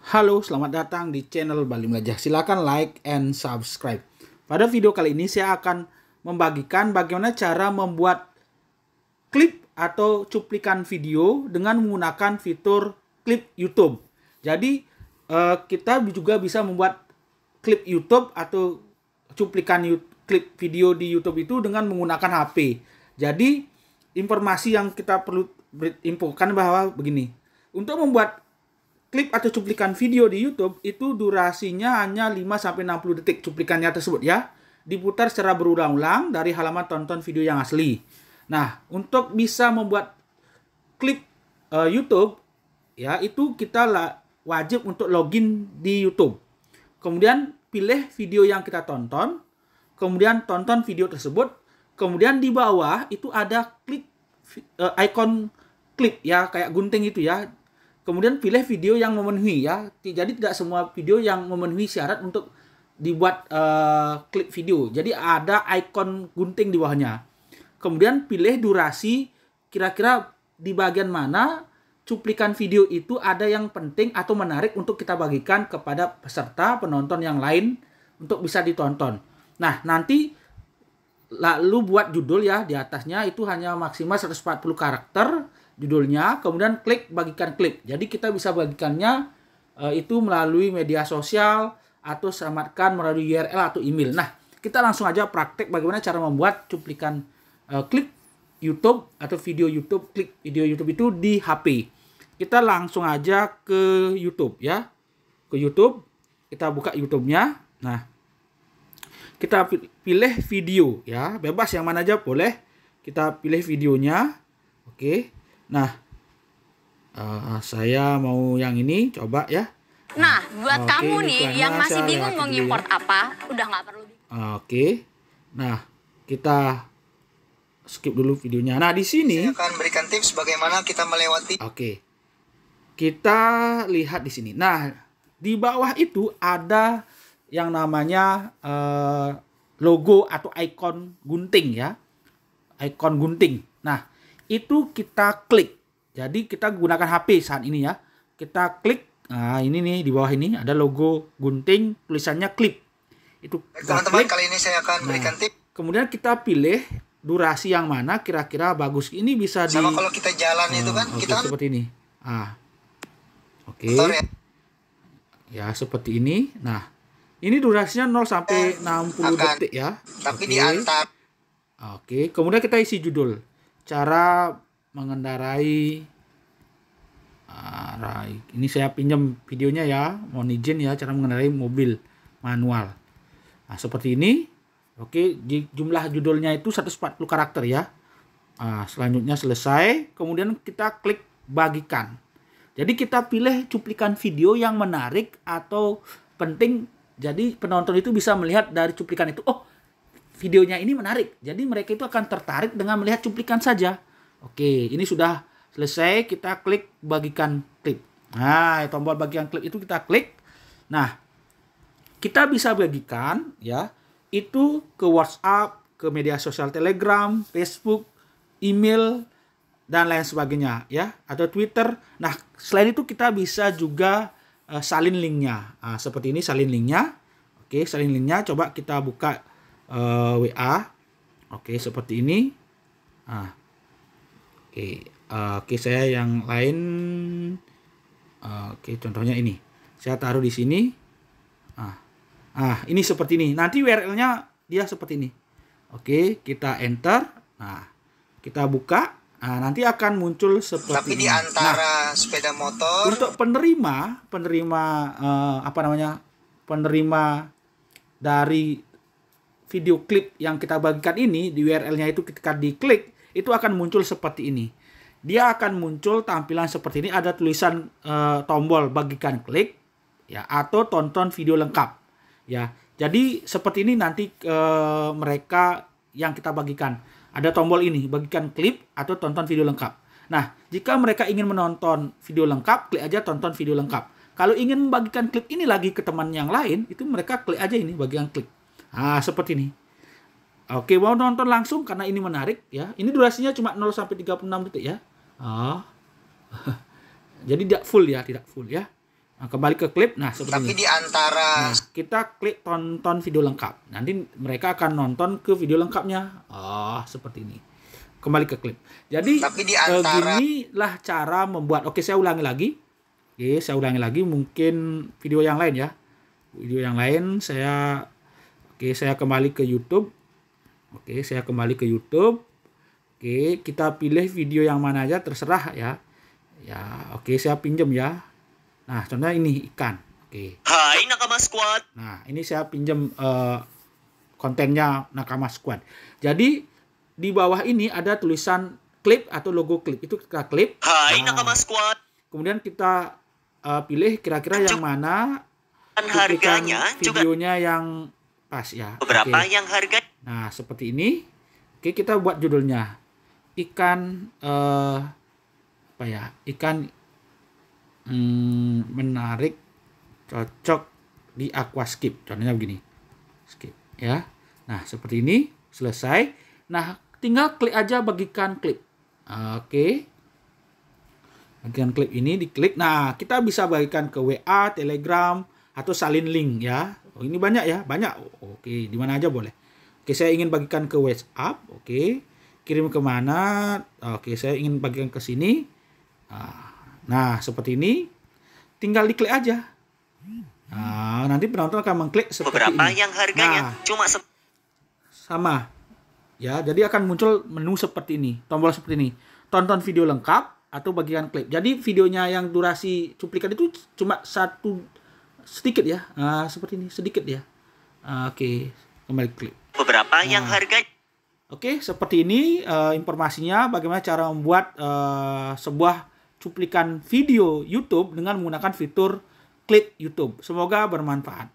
Halo, selamat datang di channel Bali Belajar. Silakan like and subscribe. Pada video kali ini saya akan membagikan bagaimana cara membuat klip atau cuplikan video dengan menggunakan fitur klip YouTube. Jadi kita juga bisa membuat klip YouTube atau cuplikan klip video di YouTube itu dengan menggunakan HP. Jadi informasi yang kita perlu infokan bahwa begini. Untuk membuat klip atau cuplikan video di YouTube itu durasinya hanya 5-60 detik cuplikannya tersebut ya. Diputar secara berulang-ulang dari halaman tonton video yang asli. Nah, untuk bisa membuat klip YouTube ya, itu kita wajib untuk login di YouTube. Kemudian pilih video yang kita tonton, kemudian tonton video tersebut, kemudian di bawah itu ada klik icon klip ya, kayak gunting itu ya. Kemudian pilih video yang memenuhi ya. Jadi tidak semua video yang memenuhi syarat untuk dibuat klip video. Jadi ada ikon gunting di bawahnya. Kemudian pilih durasi, kira-kira di bagian mana cuplikan video itu ada yang penting atau menarik untuk kita bagikan kepada peserta, penonton yang lain untuk bisa ditonton. Nah, nanti lalu buat judul ya, di atasnya itu hanya maksimal 140 karakter judulnya, kemudian klik bagikan klip. Jadi kita bisa bagikannya itu melalui media sosial atau selamatkan melalui URL atau email. Nah, kita langsung aja praktek bagaimana cara membuat cuplikan klip YouTube atau video YouTube, klip video YouTube itu di HP. Kita langsung aja ke YouTube ya. Ke YouTube, kita buka YouTube-nya. Nah, kita pilih video ya, bebas yang mana aja boleh. Kita pilih videonya. Oke. Nah, saya mau yang ini, coba ya. Nah, buat kamu nih yang masih bingung mau ngimport apa, udah nggak perlu. Oke. Nah, kita skip dulu videonya. Nah, di sini saya akan berikan tips bagaimana kita melewati. Oke. Kita lihat di sini. Nah, di bawah itu ada yang namanya logo atau ikon gunting ya. Ikon gunting. Nah, itu kita klik. Jadi kita gunakan HP saat ini ya. Kita klik. Nah, ini nih di bawah ini ada logo gunting, tulisannya klip. Itu teman-teman, kali ini saya akan berikan tips. Kemudian kita pilih durasi yang mana kira-kira bagus. Ini bisa sama kalau kita jalan itu kan kita seperti ini. Oke. Ya, seperti ini. Nah, ini durasinya 0 sampai 60 detik ya. Tapi diantar. Oke, kemudian kita isi judul. Cara mengendarai ini saya pinjam videonya ya, mohon izin ya, cara mengendarai mobil manual. Nah, seperti ini. Oke, jumlah judulnya itu 140 karakter ya. Selanjutnya selesai, kemudian kita klik bagikan. Jadi kita pilih cuplikan video yang menarik atau penting. Jadi penonton itu bisa melihat dari cuplikan itu, oh, videonya ini menarik. Jadi mereka itu akan tertarik dengan melihat cuplikan saja. Oke, ini sudah selesai. Kita klik bagikan klip. Nah, tombol bagikan klip itu kita klik. Nah, kita bisa bagikan ya, itu ke WhatsApp, ke media sosial Telegram, Facebook, email, dan lain sebagainya ya, atau Twitter. Nah, selain itu kita bisa juga salin linknya. Seperti ini salin linknya. Oke, salin linknya. Coba kita buka WA. Oke, seperti ini. Oke, saya yang lain. Oke, contohnya ini. Saya taruh di sini. Ini seperti ini. Nanti URL-nya dia seperti ini. Oke, kita enter. Nah, kita buka. Nanti akan muncul seperti tapi ini. Di antara sepeda motor. Untuk penerima penerima dari video klip yang kita bagikan ini, di URL-nya itu ketika diklik, itu akan muncul seperti ini. Dia akan muncul tampilan seperti ini, ada tulisan tombol bagikan klik ya, atau tonton video lengkap ya. Jadi seperti ini nanti mereka yang kita bagikan. Ada tombol ini, bagikan klip atau tonton video lengkap. Nah, jika mereka ingin menonton video lengkap, klik aja tonton video lengkap. Kalau ingin membagikan klip ini lagi ke teman yang lain, itu mereka klik aja ini, bagian klip. Seperti ini. Oke, mau nonton langsung karena ini menarik ya. Ini durasinya cuma 0 sampai 36 detik ya. Jadi tidak full ya, tidak full ya. Nah, kembali ke klip. Nah, seperti Tapi ini. di antara Nah, kita klik tonton video lengkap. Nanti mereka akan nonton ke video lengkapnya. Seperti ini. Kembali ke klip. Jadi, Tapi di antara- beginilah cara membuat. Oke, saya ulangi lagi. Oke, saya ulangi lagi. Mungkin video yang lain ya. Video yang lain saya kembali ke YouTube. Oke, saya kembali ke YouTube. Oke, kita pilih video yang mana aja, terserah ya. Ya, oke, saya pinjam ya. Nah, contohnya ini ikan. Oke. Hai Nakama Squad. Nah, ini saya pinjam kontennya Nakama Squad. Jadi di bawah ini ada tulisan klip atau logo klip. Itu kita klik. Hai Nah, Nakama Squad. kemudian kita pilih kira-kira yang mana Dan cuplikan harganya juga videonya yang pas ya. beberapa Oke. yang harga Nah, seperti ini. Oke, kita buat judulnya ikan apa ya? Ikan menarik, cocok di aquascape. Contohnya begini. Skip ya. Nah, seperti ini. Selesai. Nah, tinggal klik aja bagikan klip. Oke. Bagian klip ini diklik. Nah, kita bisa bagikan ke WA, Telegram, atau salin link ya. Ini banyak ya, banyak. Oke, di mana aja boleh. Oke, saya ingin bagikan ke WhatsApp. Oke, kirim kemana? Oke, saya ingin bagikan ke sini. Nah, seperti ini. Tinggal diklik aja. Nah, nanti penonton akan mengklik seperti beberapa ini. yang harganya Nah, cuma sama. Ya, jadi akan muncul menu seperti ini. Tombol seperti ini. Tonton video lengkap atau bagikan klip. Jadi videonya yang durasi cuplikan itu cuma sedikit ya. Seperti ini, sedikit ya. Oke, kembali klip. beberapa yang harganya Oke, seperti ini informasinya bagaimana cara membuat sebuah cuplikan video YouTube dengan menggunakan fitur klip YouTube. Semoga bermanfaat.